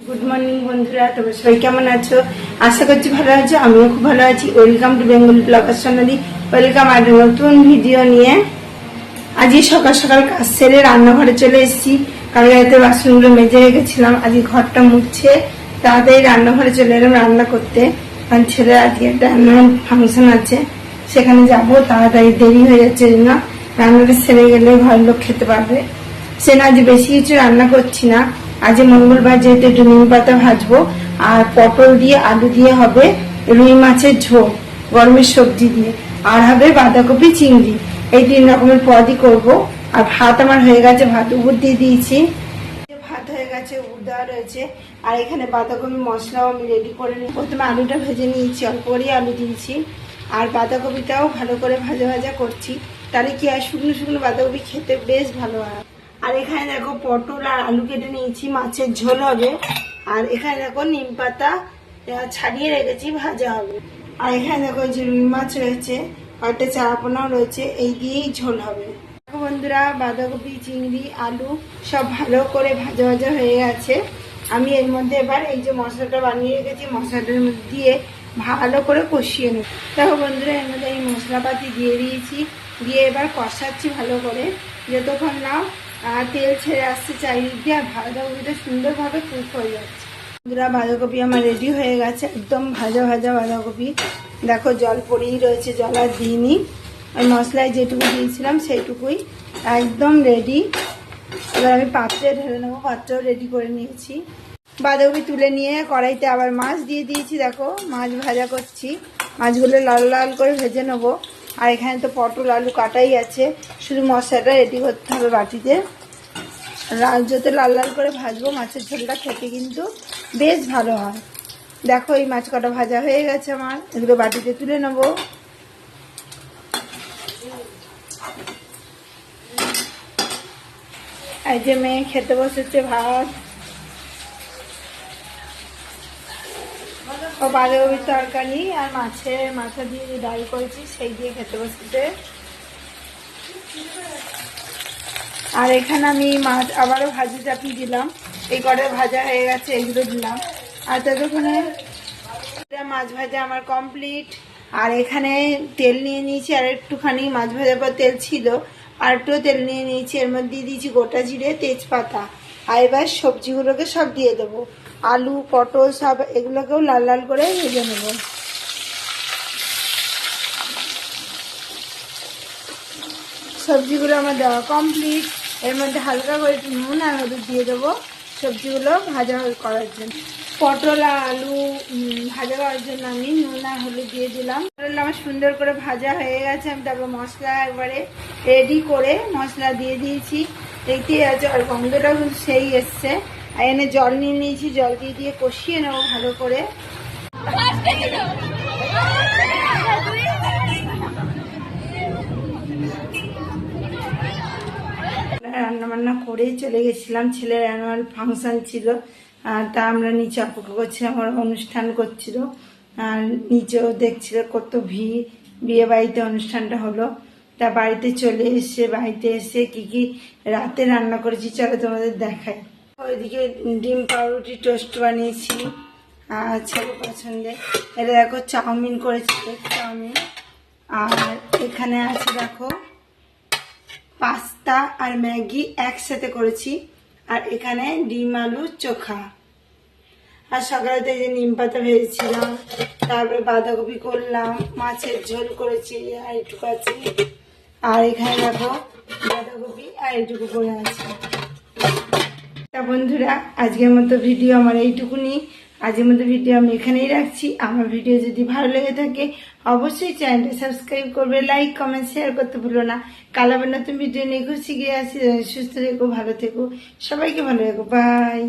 Good morning বন্ধুরা, তোমরা সবাই কেমন আছো? আশা করছি ভালো আছো। আমিও খুব ভালো আছি। Welcome to Bengali blogger Sonali. Welcome আর নতুন ভিডিও নিয়ে। আজকে সকাল সকাল কাজ সেরে রান্নাঘরে চলে এসেছি। কাল রাতে বাসনগুলো মেজে রেখেছিলাম, আজকে ঘরটা মুছছে। তাড়াতাড়ি রান্নাঘরে চলে এলাম রান্না করতে, কারণ ছেলের আজকে একটা অ্যানুয়াল ফাংশন আছে, সেখানে যাবো। তাড়াতাড়ি দেরি হয়ে যাচ্ছে জন্য রান্নাটা সেরে গেলে ঘরের লোক খেতে পারবে। সে না, আজ বেশি কিছু রান্না করছি না। আজ মঙ্গলবার যেহেতু একটু নিম পাতা ভাজবো, আর পটল দিয়ে আলু দিয়ে হবে রুই মাছের ঝোল গরমের সবজি দিয়ে, আর হবে বাঁধাকপি চিংড়ি। এই 3 রকমের পদই করবো। আর ভাত আমার হয়ে গেছে, ভাত উপর দিয়ে দিয়েছি। ভাত হয়ে গেছে, উদা রয়েছে। আর এখানে বাঁধাকপি মশলাও আমি রেডি করে নিই। প্রথমে আলুটা ভেজে নিয়েছি, অল্প করেই আলু দিয়েছি। আর বাঁধাকপিটাও ভালো করে ভাজা ভাজা করছি, তাহলে কি আর শুকনো শুকনো বাঁধাকপি খেতে বেশ ভালো হয়। আর এখানে দেখো পটল আর আলু কেটে নিয়েছি, মাছের ঝোল হবে। আর এখানে দেখো নিম পাতা ছাড়িয়ে রেখেছি, ভাজা হবে। আর এখানে দেখো যে রুই মাছ রয়েছে, কয়েকটা চারাপোনাও রয়েছে, এই দিয়েই ঝোল হবে। দেখো বন্ধুরা, বাঁধাকপি চিংড়ি আলু সব ভালো করে ভাজা ভাজা হয়ে গেছে। আমি এর মধ্যে এবার এই যে মশলাটা বানিয়ে রেখেছি, মশলাটার মধ্যে দিয়ে ভালো করে কষিয়ে নেব। দেখো বন্ধুরা, এর মধ্যে এই মশলাপাতি দিয়ে দিয়েছি, দিয়ে এবার কষাচ্ছি ভালো করে, যতক্ষণ না তেল ছেড়ে আসছে চারিদিক দিয়ে, আর বাঁধাকপিটা সুন্দরভাবে কুক হয়ে যাচ্ছে। বন্ধুরা, বাঁধাকপি আমার রেডি হয়ে গেছে, একদম ভাজা ভাজা বাঁধাকপি। দেখো জল পড়েই রয়েছে, জল আর দিইনি। ওই মশলায় যেটুকু দিয়েছিলাম সেইটুকুই, একদম রেডি। এবার আমি পাত্রে ঢেলে নেবো, পাত্রেও রেডি করে নিয়েছি। বাঁধাকপি তুলে নিয়ে কড়াইতে আবার মাছ দিয়ে দিয়েছি। দেখো মাছ ভাজা করছি, মাছগুলো লাল লাল করে ভেজে নেবো। আর এখানে তো পটল আলু কাটাই আছে, শুধু মশলাটা রেডি করতে হবে বাটিতে। যত লাল লাল করে ভাজবো, মাছের ঝোলটা খেতে কিন্তু বেশ ভালো হয়। দেখো এই মাছ কটা ভাজা হয়ে গেছে আমার, এগুলো বাটিতে তুলে নেবো। এই যে মেয়ে খেতে বসেছে ভাত ও বাঁধাকপির তরকারি, আর মাছের মাথা দিয়ে যে ডাল করেছি সেই দিয়ে খেতে বসেছে। আর এখানে আমি মাছ আবারও ভাজি চাপিয়ে দিলাম, এই কটা ভাজা হয়ে গেছে, এগুলো দিলাম। আর ততক্ষণে মাছ ভাজা আমার কমপ্লিট। আর এখানে তেল নিয়ে নিয়েছি, আর একটুখানি মাছ ভাজার পর তেল ছিল, আর একটু তেল নিয়ে নিয়েছি। এর মধ্যে দিয়ে দিয়েছি গোটা জিরে তেজপাতা। আর এবার সবজিগুলোকে সব দিয়ে দেবো, আলু পটল সব এগুলোকেও লাল লাল করে ভেজে নেব। সবজিগুলো আমার দেওয়া কমপ্লিট। এর মধ্যে হালকা করে একটু নুন আর হলুদ দিয়ে দেবো সবজিগুলো ভাজা করার জন্য। পটল আর আলু ভাজা করার জন্য আমি নুন আর হলুদ দিয়ে দিলাম। পটল আমার সুন্দর করে ভাজা হয়ে গেছে। আমি তারপর মশলা একবারে রেডি করে মশলা দিয়ে দিয়েছি, দেখতেই আছে। আর গন্ধটাও কিন্তু সেই এসছে। আর এনে জল নিয়ে নিয়েছি, জল দিয়ে দিয়ে কষিয়ে নেবো ভালো করে। রান্না বান্না করেই চলে গেছিলাম, ছেলের অ্যানুয়াল ফাংশন ছিল, তা আমরা নিচে অপেক্ষা করছিলাম, ওরা অনুষ্ঠান করছিল। আর নিচেও দেখছিল কত ভিড়, বিয়ে বাড়িতে অনুষ্ঠানটা হলো। তা বাড়িতে চলে এসে, বাড়িতে এসে কি কি রাতে রান্না করেছি চলো তোমাদের দেখাই। ওইদিকে ডিম পাউরুটি টোস্ট বানিয়েছি, আর ছেলে পছন্দের। এটা দেখো চাউমিন করেছি, চাউমিন। আর এখানে আছে দেখো পাস্তা আর ম্যাগি একসাথে করেছি। আর এখানে ডিম আলু চোখা। আর সকালে এই যে নিম পাতা ভেজেছিলাম, তারপরে বাঁধাকপি করলাম, মাছের ঝোল করেছি আর এইটুকু আছে। আর এখানে দেখো বাঁধাকপি আর এইটুকু করে আছে। তা বন্ধুরা, আজকের মতো ভিডিও আমার এইটুকুনি। আজকের মতো ভিডিও আমি এখানেই রাখছি। আমার ভিডিও যদি ভালো লেগে থাকে অবশ্যই চ্যানেলটা সাবস্ক্রাইব করবে, লাইক কমেন্ট শেয়ার করতে ভুলো না। কাল আবার নতুন ভিডিও নিয়ে খুশি গিয়ে আসি। সুস্থ থেকো, ভালো থেকো, সবাইকে ভালো থেকো, বাই।